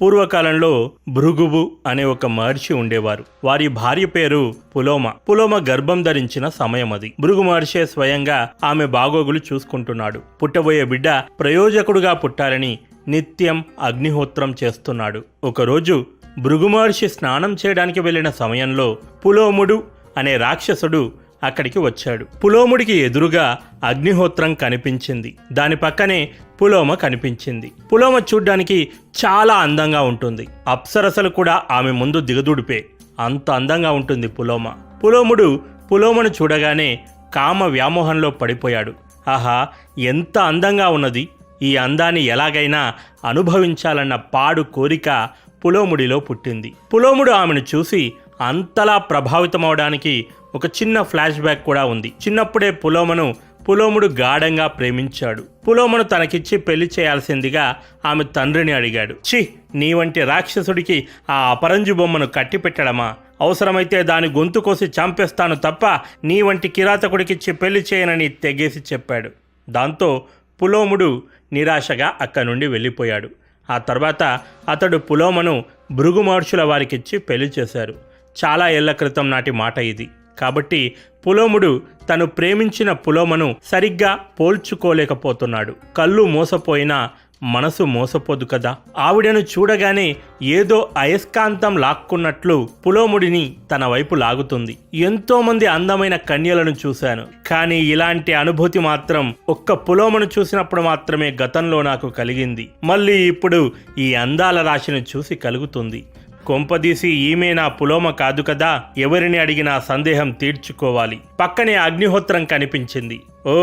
పూర్వకాలంలో భృగువు అనే ఒక మహర్షి ఉండేవారు. వారి భార్య పేరు పులోమ. పులోమ గర్భం ధరించిన సమయం అది. భృగు మహర్షి స్వయంగా ఆమె బాగోగులు చూసుకుంటున్నాడు. పుట్టబోయే బిడ్డ ప్రయోజకుడుగా పుట్టాలని నిత్యం అగ్నిహోత్రం చేస్తున్నాడు. ఒకరోజు భృగు మహర్షి స్నానం చేయడానికి వెళ్లిన సమయంలో పులోముడు అనే రాక్షసుడు అక్కడికి వచ్చాడు. పులోముడికి ఎదురుగా అగ్నిహోత్రం కనిపించింది. దాని పక్కనే పులోమ కనిపించింది. పులోమ చూడ్డానికి చాలా అందంగా ఉంటుంది. అప్సరసలు కూడా ఆమె ముందు దిగదుడిపే, అంత అందంగా ఉంటుంది పులోమ. పులోముడు పులోమను చూడగానే కామ వ్యామోహంలో పడిపోయాడు. ఆహా, ఎంత అందంగా ఉన్నది! ఈ అందాన్ని ఎలాగైనా అనుభవించాలన్న పాడు కోరిక పులోముడిలో పుట్టింది. పులోముడు ఆమెను చూసి అంతలా ప్రభావితమవడానికి ఒక చిన్న ఫ్లాష్ బ్యాక్ కూడా ఉంది. చిన్నప్పుడే పులోముడు గాఢంగా ప్రేమించాడు. పులోమను తనకిచ్చి పెళ్లి చేయాల్సిందిగా ఆమె తండ్రిని అడిగాడు. ఛీ, నీ వంటి రాక్షసుడికి ఆ అపరంజి బొమ్మను కట్టి పెట్టడమా? అవసరమైతే దాని గొంతు కోసి చంపేస్తాను తప్ప నీ వంటి కిరాతకుడికిచ్చి పెళ్లి చేయనని తెగేసి చెప్పాడు. దాంతో పులోముడు నిరాశగా అక్కడి నుండి వెళ్ళిపోయాడు. ఆ తర్వాత అతడు పులోమను భృగు మహర్షుల వారికిచ్చి పెళ్లి చేశారు. చాలా ఏళ్ల క్రితం నాటి మాట ఇది. కాబట్టి పులోముడు తను ప్రేమించిన పులోమను సరిగ్గా పోల్చుకోలేకపోతున్నాడు. కళ్ళు మోసపోయినా మనసు మోసపోదు కదా. ఆవిడను చూడగానే ఏదో అయస్కాంతం లాక్కున్నట్లు పులోముడిని తన వైపు లాగుతుంది. ఎంతో మంది అందమైన కన్యలను చూశాను, కానీ ఇలాంటి అనుభూతి మాత్రం ఒక్క పులోమను చూసినప్పుడు మాత్రమే గతంలో నాకు కలిగింది. మళ్ళీ ఇప్పుడు ఈ అందాల రాశిని చూసి కలుగుతుంది. కొంపదీసి ఈమె నా పులోమ కాదు కదా? ఎవరిని అడిగినా సందేహం తీర్చుకోవాలి. పక్కనే అగ్నిహోత్రం కనిపించింది. ఓ,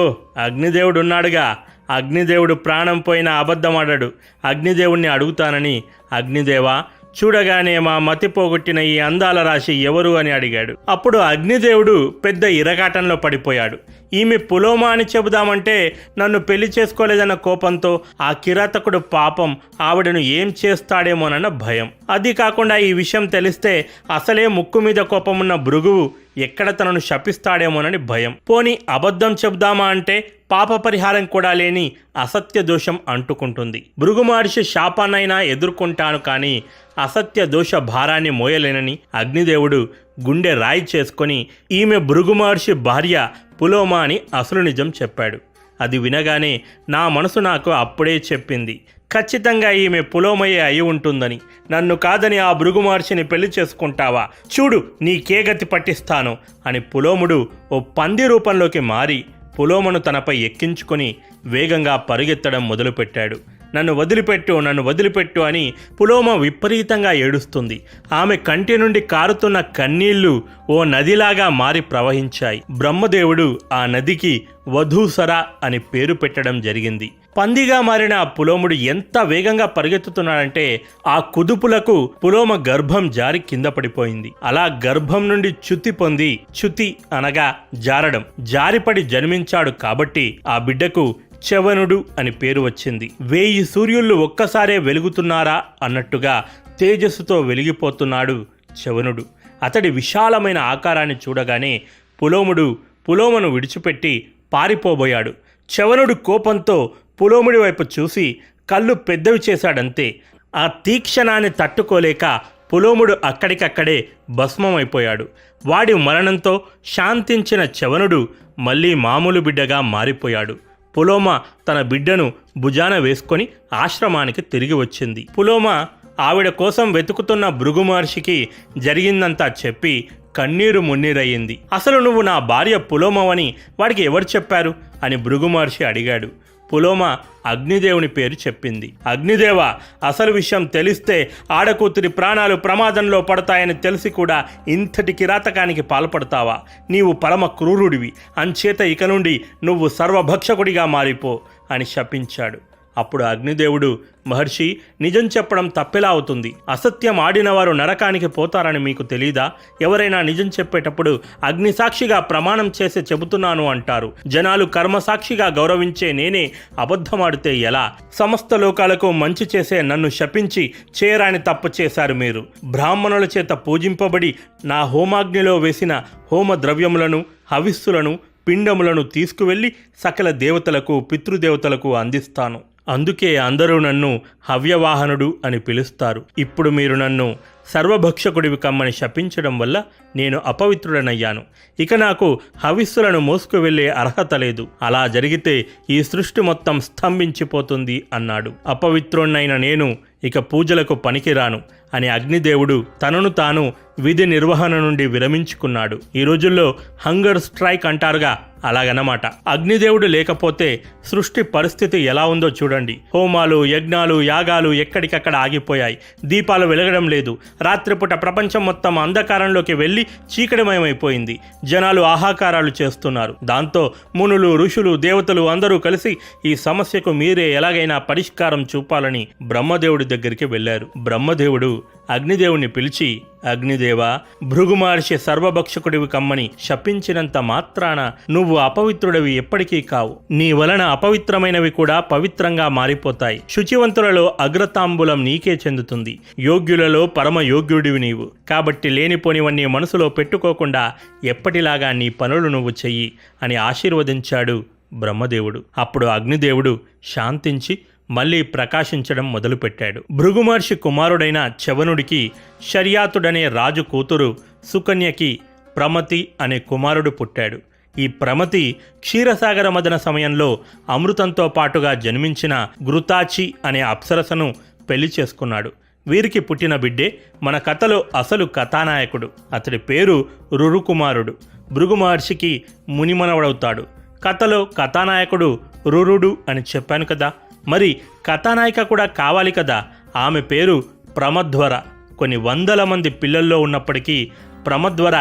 అగ్నిదేవుడున్నాడుగా. అగ్నిదేవుడు ప్రాణం పోయినా అబద్ధమాడాడు. అగ్నిదేవుణ్ణి అడుగుతానని, అగ్నిదేవా, చూడగానే మా మతి పోగొట్టిన ఈ అందాల రాశి ఎవరు అని అడిగాడు. అప్పుడు అగ్నిదేవుడు పెద్ద ఇరకాటంలో పడిపోయాడు. ఈమె పులోమ అని చెబుదామంటే నన్ను పెళ్లి చేసుకోలేదన్న కోపంతో ఆ కిరాతకుడు పాపం ఆవిడను ఏం చేస్తాడేమోనన్న భయం. అది కాకుండా ఈ విషయం తెలిస్తే అసలే ముక్కు మీద కోపమున్న భృగువు ఎక్కడ తనను శపిస్తాడేమోనని భయం. పోని అబద్ధం చెబుదామా అంటే పాప పరిహారం కూడా లేని అసత్య దోషం అంటుకుంటుంది. భృగు మహర్షి శాపాన్నైనా ఎదుర్కొంటాను, కానీ అసత్య దోష భారాన్ని మోయలేనని అగ్నిదేవుడు గుండె రాయి చేసుకొని ఈమె భృగు మహర్షి భార్య పులోమ అని అసలు నిజం చెప్పాడు. అది వినగానే నా మనసు నాకు అప్పుడే చెప్పింది, ఖచ్చితంగా ఈమె పులోమయే అయి ఉంటుందని. నన్ను కాదని ఆ భృగు మహర్షిని పెళ్లి చేసుకుంటావా? చూడు, నీకే గతి పట్టిస్తాను అని పులోముడు ఓ పంది రూపంలోకి మారి పులోమను తనపై ఎక్కించుకొని వేగంగా పరుగెత్తడం మొదలుపెట్టాడు. నన్ను వదిలిపెట్టు అని పులోమ విపరీతంగా ఏడుస్తుంది. ఆమె కంటి నుండి కారుతున్న కన్నీళ్లు ఓ నదిలాగా మారి ప్రవహించాయి. బ్రహ్మదేవుడు ఆ నదికి వధూసర అని పేరు పెట్టడం జరిగింది. పందిగా మారిన ఆ పులోముడు ఎంత వేగంగా పరిగెత్తుతున్నాడంటే ఆ కుదుపులకు పులోమ గర్భం జారి కింద పడిపోయింది. అలా గర్భం నుండి చ్యుతి పొంది, చ్యుతి అనగా జారడం, జారిపడి జన్మించాడు. కాబట్టి ఆ బిడ్డకు చవనుడు అని పేరు వచ్చింది. 1000 సూర్యుళ్ళు ఒక్కసారే వెలుగుతున్నారా అన్నట్టుగా తేజస్సుతో వెలిగిపోతున్నాడు చవనుడు. అతడి విశాలమైన ఆకారాన్ని చూడగానే పులోమను విడిచిపెట్టి పారిపోబోయాడు. చవనుడు కోపంతో పులోముడి వైపు చూసి కళ్ళు పెద్దవి చేశాడంతే. ఆ తీక్షణాన్ని తట్టుకోలేక పులోముడు అక్కడికక్కడే భస్మమైపోయాడు. వాడి మరణంతో శాంతించిన చవనుడు మళ్ళీ మామూలు బిడ్డగా మారిపోయాడు. పులోమ తన బిడ్డను భుజాన వేసుకొని ఆశ్రమానికి తిరిగి వచ్చింది. పులోమ ఆవిడ కోసం వెతుకుతున్న భృగు మహర్షికి జరిగిందంతా చెప్పి కన్నీరు మున్నీరయ్యింది. అసలు నువ్వు నా భార్య పులోమవని వాడికి ఎవరు చెప్పారు అని భృగు మహర్షి అడిగాడు. పులోమ అగ్నిదేవుని పేరు చెప్పింది. అగ్నిదేవ, అసలు విషయం తెలిస్తే ఆడకూతురి ప్రాణాలు ప్రమాదంలో పడతాయని తెలిసి కూడా ఇంతటి కిరాతకానికి పాల్పడతావా? నీవు పరమ క్రూరుడివి. అంచేత ఇక నుండి నువ్వు సర్వభక్షకుడిగా మారిపో అని శపించాడు. అప్పుడు అగ్నిదేవుడు, మహర్షి, నిజం చెప్పడం తప్పెలా అవుతుంది? అసత్యం ఆడినవారు నరకానికి పోతారని మీకు తెలీదా? ఎవరైనా నిజం చెప్పేటప్పుడు అగ్ని సాక్షిగా ప్రమాణం చేసి చెబుతున్నాను అంటారు. జనాలు కర్మసాక్షిగా గౌరవించే నేనే అబద్ధమాడితే ఎలా? సమస్త లోకాలకు మంచి చేసే నన్ను శపించి చేయరాని తప్పు చేశారు మీరు. బ్రాహ్మణుల చేత పూజింపబడి నా హోమాగ్నిలో వేసిన హోమ ద్రవ్యములను, హవిస్సులను, పిండములను తీసుకువెళ్ళి సకల దేవతలకు, పితృదేవతలకు అందిస్తాను అందుకే అందరూ నన్ను హవ్యవాహనుడు అని పిలుస్తారు. ఇప్పుడు మీరు నన్ను సర్వభక్షకుడివి కమ్మని శపించడం వల్ల నేను అపవిత్రుడనయ్యాను. ఇక నాకు హవిస్సులను మోసుకు వెళ్లే అర్హత లేదు. అలా జరిగితే ఈ సృష్టి మొత్తం స్తంభించిపోతుంది అన్నాడు. అపవిత్రుణ్ణైన నేను ఇక పూజలకు పనికిరాను అని అగ్నిదేవుడు తనను తాను విధి నిర్వహణ నుండి విరమించుకున్నాడు. ఈ రోజుల్లో హంగర్ స్ట్రైక్ అంటారుగా, అలాగనమాట. అగ్నిదేవుడు లేకపోతే సృష్టి పరిస్థితి ఎలా ఉందో చూడండి. హోమాలు, యజ్ఞాలు, యాగాలు ఎక్కడికక్కడ ఆగిపోయాయి. దీపాలు వెలగడం లేదు. రాత్రిపూట ప్రపంచం మొత్తం అంధకారంలోకి వెళ్ళి చీకటిమయమైపోయింది. జనాలు ఆహాకారాలు చేస్తున్నారు. దాంతో మునులు, ఋషులు, దేవతలు అందరూ కలిసి ఈ సమస్యకు మీరే ఎలాగైనా పరిష్కారం చూపాలని బ్రహ్మదేవుడి దగ్గరికి వెళ్ళారు. బ్రహ్మదేవుడు అగ్నిదేవుని పిలిచి, అగ్నిదేవా, భృగు మహర్షి సర్వభక్షకుడివి కమ్మని శపించినంత మాత్రాన నువ్వు అపవిత్రుడివి ఎప్పటికీ కావు. నీ వలన అపవిత్రమైనవి కూడా పవిత్రంగా మారిపోతాయి. శుచివంతులలో అగ్రతాంబూలం నీకే చెందుతుంది. యోగ్యులలో పరమ యోగ్యుడివి నీవు. కాబట్టి లేనిపోనివన్నీ మనసులో పెట్టుకోకుండా ఎప్పటిలాగా నీ పనులు నువ్వు చెయ్యి అని ఆశీర్వదించాడు బ్రహ్మదేవుడు. అప్పుడు అగ్నిదేవుడు శాంతించి మళ్ళీ ప్రకాశించడం మొదలుపెట్టాడు. భృగు మహర్షి కుమారుడైన చవనుడికి శర్యాతుడనే రాజు కూతురు సుకన్యకి ప్రమతి అనే కుమారుడు పుట్టాడు. ఈ ప్రమతి క్షీరసాగర మదన సమయంలో అమృతంతో పాటుగా జన్మించిన ఘృతాచి అనే అప్సరసను పెళ్లి చేసుకున్నాడు. వీరికి పుట్టిన బిడ్డే మన కథలో అసలు కథానాయకుడు. అతడి పేరు రురుకుమారుడు. భృగు మహర్షికి మునిమనవడవుతాడు. కథలో కథానాయకుడు రురుడు అని చెప్పాను కదా, మరి కథానాయిక కూడా కావాలి కదా. ఆమె పేరు ప్రమధ్వర. కొన్ని వందల మంది పిల్లల్లో ఉన్నప్పటికీ ప్రమధ్వర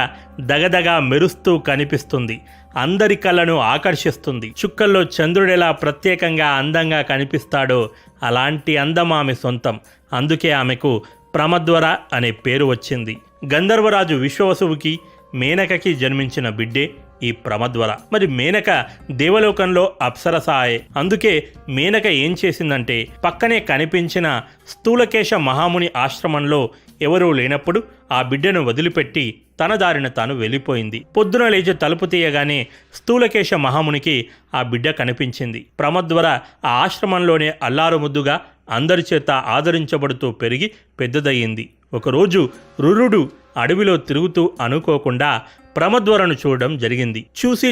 దగదగా మెరుస్తూ కనిపిస్తుంది. అందరి కళ్ళను ఆకర్షిస్తుంది. చుక్కల్లో చంద్రుడెలా ప్రత్యేకంగా అందంగా కనిపిస్తాడో అలాంటి అందం ఆమె సొంతం. అందుకే ఆమెకు ప్రమధ్వర అనే పేరు వచ్చింది. గంధర్వరాజు విశ్వవసువుకి మేనకకి జన్మించిన బిడ్డే ఈ ప్రమధ్వర. మరి మేనక దేవలోకంలో అప్సరసాయే. అందుకే మేనక ఏం చేసిందంటే, పక్కనే కనిపించిన స్థూలకేశ మహాముని ఆశ్రమంలో ఎవరూ లేనప్పుడు ఆ బిడ్డను వదిలిపెట్టి తన దారిన తాను వెళ్ళిపోయింది. పొద్దున లేచి తలుపు తీయగానే స్థూలకేశ మహామునికి ఆ బిడ్డ కనిపించింది. ప్రమధ్వర ఆ ఆశ్రమంలోనే అల్లారుముద్దుగా అందరి చేత ఆదరించబడుతూ పెరిగి పెద్దదయ్యింది. ఒకరోజు రురుడు అడవిలో తిరుగుతూ అనుకోకుండా ప్రమధ్వరను చూడడం జరిగింది.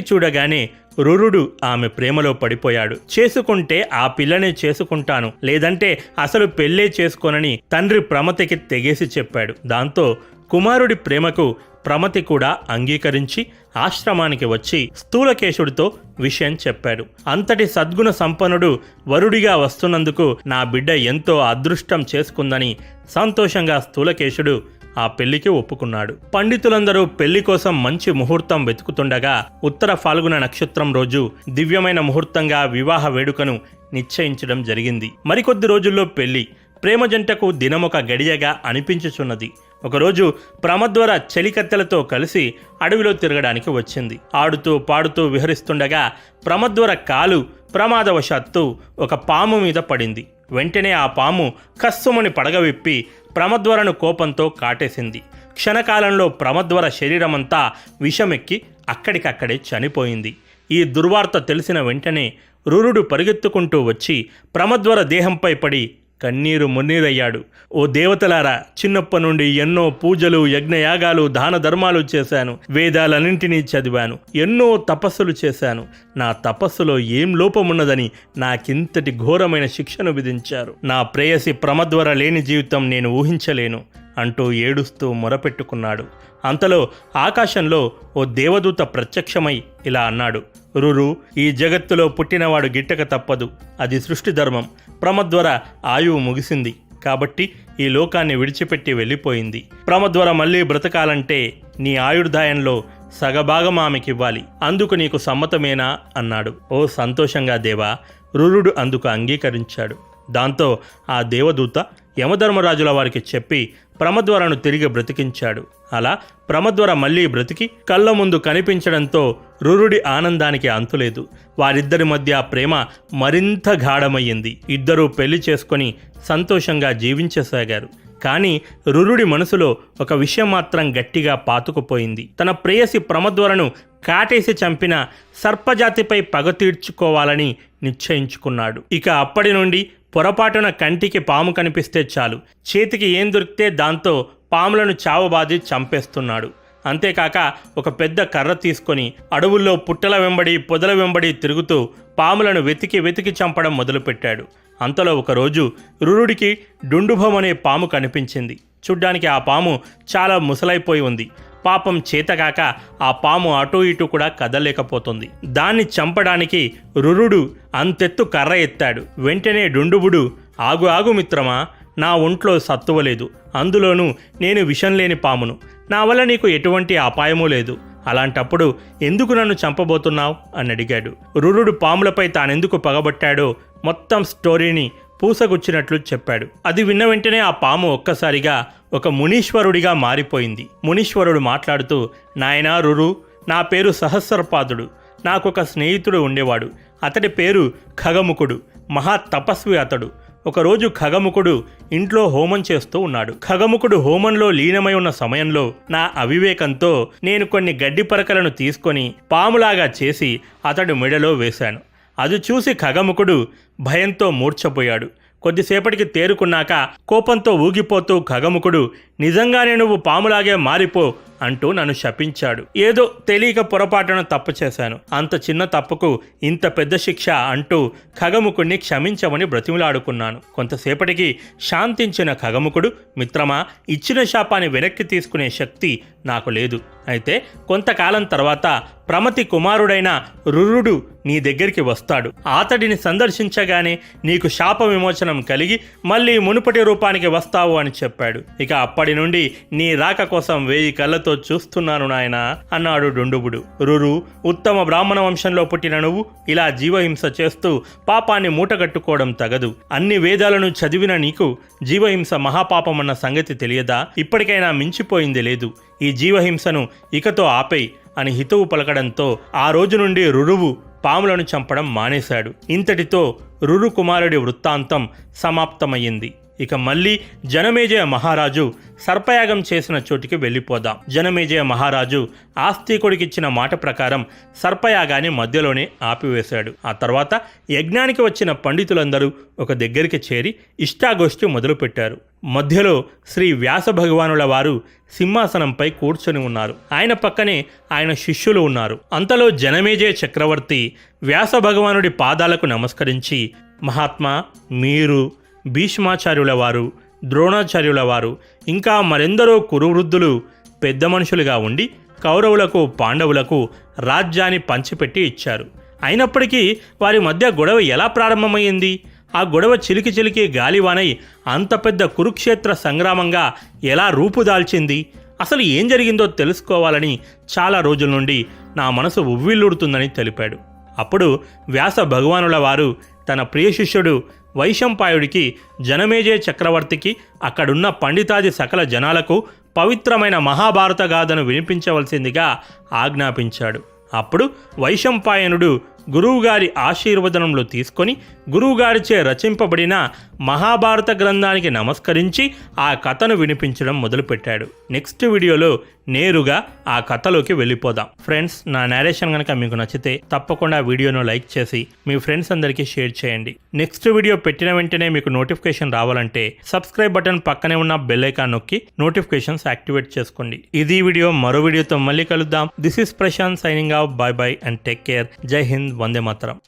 చూడగానే రురుడు ఆమె ప్రేమలో పడిపోయాడు. చేసుకుంటే ఆ పిల్లనే చేసుకుంటాను, లేదంటే అసలు పెళ్ళే చేసుకోనని తండ్రి ప్రమతికి తెగేసి చెప్పాడు. దాంతో కుమారుడి ప్రేమకు ప్రమతి కూడా అంగీకరించి ఆశ్రమానికి వచ్చి స్థూలకేశుడితో విషయం చెప్పాడు. అంతటి సద్గుణ సంపన్నుడు వరుడిగా వస్తున్నందుకు నా బిడ్డ ఎంతో అదృష్టం చేసుకుందని సంతోషంగా స్థూలకేశుడు ఆ పెళ్లికి ఒప్పుకున్నాడు. పండితులందరూ పెళ్లి కోసం మంచి ముహూర్తం వెతుకుతుండగా ఉత్తర ఫాల్గుణ నక్షత్రం రోజు దివ్యమైన ముహూర్తంగా వివాహ వేడుకను నిశ్చయించడం జరిగింది. మరికొద్ది రోజుల్లో పెళ్లి. ప్రేమ జంటకు దినమొక గడియగా అనిపించుచున్నది. ఒకరోజు ప్రమధ్వర చెలికత్తెలతో కలిసి అడవిలో తిరగడానికి వచ్చింది. ఆడుతూ పాడుతూ విహరిస్తుండగా ప్రమధ్వర కాలు ప్రమాదవశాత్తు ఒక పాము మీద పడింది. వెంటనే ఆ పాము కస్సుమని పడగ విప్పి ప్రమధ్వరను కోపంతో కాటేసింది. క్షణకాలంలో ప్రమధ్వర శరీరమంతా విషమెక్కి అక్కడికక్కడే చనిపోయింది. ఈ దుర్వార్త తెలిసిన వెంటనే రురుడు పరిగెత్తుకుంటూ వచ్చి ప్రమధ్వర దేహంపై పడి కన్నీరు మున్నీరయ్యాడు. ఓ దేవతలారా, చిన్నప్పటి నుండి ఎన్నో పూజలు, యజ్ఞయాగాలు, దాన ధర్మాలు చేశాను. వేదాలన్నింటినీ చదివాను. ఎన్నో తపస్సులు చేశాను. నా తపస్సులో ఏం లోపమున్నదని నాకింతటి ఘోరమైన శిక్షను విధించారు. నా ప్రేయసి ప్రమధ్వర లేని జీవితం నేను ఊహించలేను అంటూ ఏడుస్తూ మొరపెట్టుకున్నాడు. అంతలో ఆకాశంలో ఓ దేవదూత ప్రత్యక్షమై ఇలా అన్నాడు: రురు, ఈ జగత్తులో పుట్టినవాడు గిట్టక తప్పదు. అది సృష్టి ధర్మం. ప్రమధ్వర ఆయువు ముగిసింది కాబట్టి ఈ లోకాన్ని విడిచిపెట్టి వెళ్ళిపోయింది. ప్రమధ్వర మళ్ళీ బ్రతకాలంటే నీ ఆయుర్దాయంలో సగభాగం ఆమెకివ్వాలి. అందుకు నీకు సమ్మతమేనా అన్నాడు. ఓ సంతోషంగా దేవా. రురుడు అందుకు అంగీకరించాడు. దాంతో ఆ దేవదూత యమధర్మరాజుల వారికి చెప్పి ప్రమధ్వరను తిరిగి బ్రతికించాడు. అలా ప్రమధ్వర మళ్ళీ బ్రతికి కళ్ళ ముందు కనిపించడంతో రురుడి ఆనందానికి అంతులేదు. వారిద్దరి మధ్య ప్రేమ మరింత గాఢమయ్యింది. ఇద్దరూ పెళ్లి చేసుకొని సంతోషంగా జీవించసాగారు. కానీ రురుడి మనసులో ఒక విషయం మాత్రం గట్టిగా పాతుకుపోయింది. తన ప్రేయసి ప్రమధ్వరను కాటేసి చంపిన సర్పజాతిపై పగ తీర్చుకోవాలని నిశ్చయించుకున్నాడు. ఇక అప్పటి నుండి పొరపాటున కంటికి పాము కనిపిస్తే చాలు, చేతికి ఏం దొరికితే దాంతో పాములను చావబాది చంపేస్తున్నాడు. అంతేకాక ఒక పెద్ద కర్ర తీసుకొని అడవుల్లో పుట్టల వెంబడి పొదల వెంబడి తిరుగుతూ పాములను వెతికి చంపడం మొదలుపెట్టాడు. అంతలో ఒకరోజు రురుడికి డుండుభం అనే పాము కనిపించింది. చూడ్డానికి ఆ పాము చాలా ముసలైపోయి ఉంది. పాపం చేతకాక ఆ పాము అటూ ఇటూ కూడా కదలేకపోతుంది. దాన్ని చంపడానికి రురుడు అంతెత్తు కర్ర ఎత్తాడు. వెంటనే డుండుబుడు, ఆగు మిత్రమా, నా ఒంట్లో సత్తువ లేదు, అందులోనూ నేను విషం లేని పామును, నా వల్ల నీకు ఎటువంటి అపాయమూ లేదు, అలాంటప్పుడు ఎందుకు నన్ను చంపబోతున్నావు అని అడిగాడు. రురుడు పాములపై తానెందుకు పగబట్టాడో మొత్తం స్టోరీని పూసగుచ్చినట్లు చెప్పాడు. అది విన్న వెంటనే ఆ పాము ఒక్కసారిగా ఒక మునీశ్వరుడిగా మారిపోయింది. మునీశ్వరుడు మాట్లాడుతూ, నాయనా రురు, నా పేరు సహస్రపాదుడు. నాకొక స్నేహితుడు ఉండేవాడు. అతడి పేరు ఖగముఖుడు. మహా తపస్వి అతడు. ఒకరోజు ఖగముఖుడు ఇంట్లో హోమం చేస్తూ ఉన్నాడు. ఖగముఖుడు హోమంలో లీనమై ఉన్న సమయంలో నా అవివేకంతో నేను కొన్ని గడ్డి పరకలను తీసుకొని పాములాగా చేసి అతడు మెడలో వేశాను. అది చూసి ఖగముఖుడు భయంతో మూర్ఛపోయాడు. కొద్దిసేపటికి తేరుకున్నాక కోపంతో ఊగిపోతూ ఖగముఖుడు, నిజంగానే నువ్వు పాములాగే మారిపో అంటూ నన్ను శపించాడు. ఏదో తెలియక పొరపాటున తప్పు చేశాను, అంత చిన్న తప్పుకు ఇంత పెద్ద శిక్ష అంటూ ఖగముఖుడిని క్షమించమని బ్రతిమలాడుకున్నాను. కొంతసేపటికి శాంతించిన ఖగముఖుడు, మిత్రమా, ఇచ్చిన శాపాన్ని వెనక్కి తీసుకునే శక్తి నాకు లేదు. అయితే కొంతకాలం తర్వాత ప్రమతి కుమారుడైన రురుడు నీ దగ్గరికి వస్తాడు. అతడిని సందర్శించగానే నీకు శాప విమోచనం కలిగి మళ్ళీ మునుపటి రూపానికి వస్తావు అని చెప్పాడు. ఇక అప్పటి నుండి నీ రాక కోసం 1000 కళ్ళతో చూస్తున్నాను నాయనా అన్నాడు డుండుబుడు. రురు, ఉత్తమ బ్రాహ్మణ వంశంలో పుట్టిన నువ్వు ఇలా జీవహింస చేస్తూ పాపాన్ని మూటగట్టుకోవడం తగదు. అన్ని వేదాలను చదివిన నీకు జీవహింస మహాపాపమన్న సంగతి తెలియదా? ఇప్పటికైనా మించిపోయింది లేదు. ఈ జీవహింసను ఇకతో ఆపేయ్ అని హితవు పలకడంతో ఆ రోజు నుండి రురువు పాములను చంపడం మానేశాడు. ఇంతటితో రురు కుమారుడి వృత్తాంతం సమాప్తమయ్యింది. ఇక మళ్ళీ జనమేజయ మహారాజు సర్పయాగం చేసిన చోటికి వెళ్ళిపోదాం. జనమేజయ మహారాజు ఆస్తికుడికిచ్చిన మాట ప్రకారం సర్పయాగాన్ని మధ్యలోనే ఆపివేశాడు. ఆ తర్వాత యజ్ఞానికి వచ్చిన పండితులందరూ ఒక దగ్గరికి చేరి ఇష్టాగోష్ఠి మొదలుపెట్టారు. మధ్యలో శ్రీ వ్యాస భగవానుల వారు సింహాసనంపై కూర్చొని ఉన్నారు. ఆయన పక్కనే ఆయన శిష్యులు ఉన్నారు. అంతలో జనమేజయ చక్రవర్తి వ్యాస భగవానుడి పాదాలకు నమస్కరించి, మహాత్మా, మీరు, భీష్మాచార్యుల వారు, ద్రోణాచార్యుల వారు, ఇంకా మరెందరో కురువృద్ధులు పెద్ద మనుషులుగా ఉండి కౌరవులకు పాండవులకు రాజ్యాన్ని పంచిపెట్టి ఇచ్చారు. అయినప్పటికీ వారి మధ్య గొడవ ఎలా ప్రారంభమైంది? ఆ గొడవ చిలికి గాలివానై అంత పెద్ద కురుక్షేత్ర సంగ్రామంగా ఎలా రూపుదాల్చింది? అసలు ఏం జరిగిందో తెలుసుకోవాలని చాలా రోజుల నుండి నా మనసు ఉవ్విల్లుడుతుందని తెలిపాడు. అప్పుడు వ్యాస భగవానుల వారు తన ప్రియ శిష్యుడు వైశంపాయుడికి, జనమేజయ చక్రవర్తికి, అక్కడున్న పండితాది సకల జనాలకు పవిత్రమైన మహాభారత గాథను వినిపించవలసిందిగా ఆజ్ఞాపించాడు. అప్పుడు వైశంపాయనుడు గురువుగారి ఆశీర్వదనంలో తీసుకొని గురువుగారిచే రచింపబడిన మహాభారత గ్రంథానికి నమస్కరించి ఆ కథను వినిపించడం మొదలుపెట్టాడు. నెక్స్ట్ వీడియోలో నేరుగా ఆ కథలోకి వెళ్ళిపోదాం. ఫ్రెండ్స్, నా నేరేషన్ కనుక మీకు నచ్చితే తప్పకుండా వీడియోను లైక్ చేసి మీ ఫ్రెండ్స్ అందరికీ షేర్ చేయండి. నెక్స్ట్ వీడియో పెట్టిన వెంటనే మీకు నోటిఫికేషన్ రావాలంటే సబ్స్క్రైబ్ బటన్ పక్కనే ఉన్న బెల్ ఐకాన్ నొక్కి నోటిఫికేషన్స్ యాక్టివేట్ చేసుకోండి. ఇది వీడియో, మరో వీడియోతో మళ్ళీ కలుద్దాం. This is Prashanth signing off. Bye bye and take care. జై హింద్, వందే మాతరం.